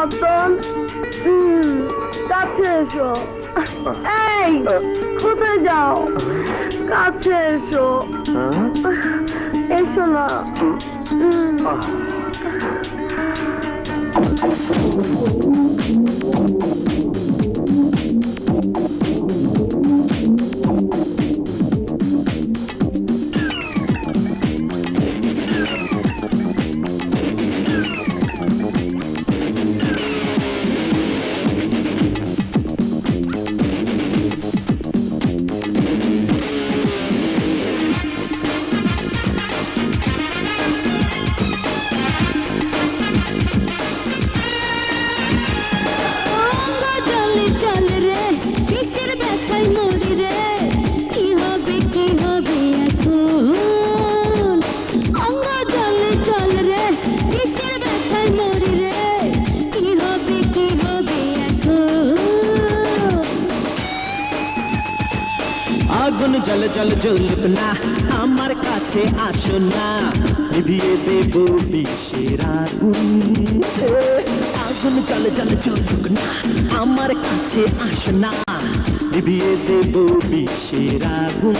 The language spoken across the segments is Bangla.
রতন কাছে এসো। এই কোথায় যাও? কাছে এসো, এসো না। আগুন জল জল জ্বলুক না, আমার কাছে আসো না, নিভিয়ে দেব বিষের আগুন। আগুন জল জল জ্বলুক না, আমার কাছে আসো না, নিভিয়ে দেব বিষের আগুন।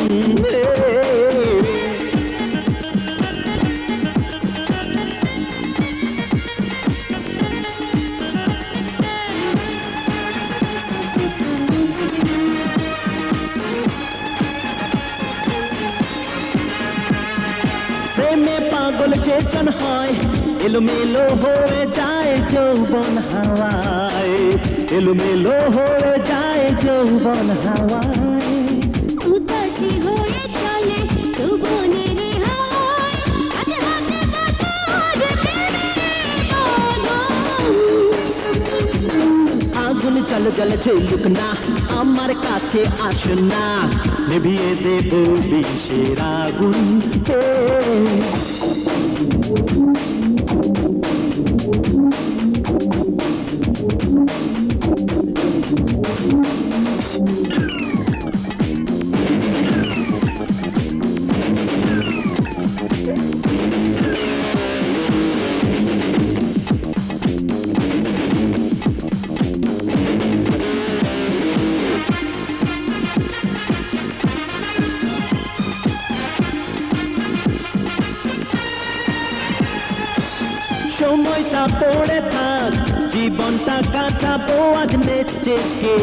প্রেমে পাগল চেতন হয়, এলোমেলো হয়ে যায় যৌবন হাওয়ায়, এলোমেলো হয়ে যায় যৌবন হাওয়ায়। উদাসী হয়ে চলে যৌবনের হাওয়ায়, হাতে হাতে বাতাস প্রেমের বাঁধন। আগুন জল জল জ্বলুক না, আমার কাছে আসো না, নিভিয়ে দেব বিষের আগুন। সময়টা পড়ে থাক, জীবনটা কাটাবো আজ নেচে গে,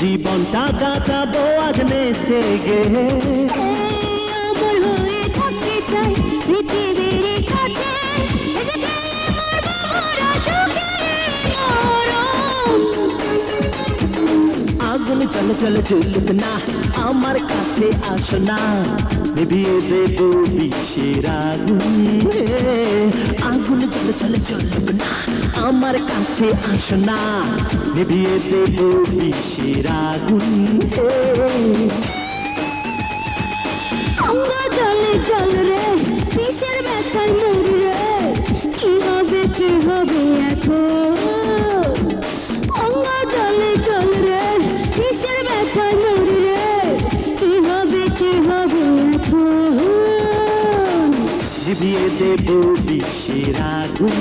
জীবনটা কাটাবো আজ নেচে গে। আমার হয়ে থাকতে চাই পৃথিবীর কাছে, এসে গেলে মরবো মোরা সুখের মরণ। আগুন জল জল জ্বলুক না, আমার কাছে আসো না, নিভিয়ে দেব বিষের আগুন। আগুন জল জল জ্বলুক না, আমার কাছে আসো না, নিভিয়ে দেব বিষের আগুন। অঙ্গ জলে জল রে, বিষের ব্যথায় মরি রে, কি হবে এখন? অঙ্গ জলে জল রে, বিষের ব্যথায় মরি রে, কি হবে এখন? নিভিয়ে দেব বিষের আগুন।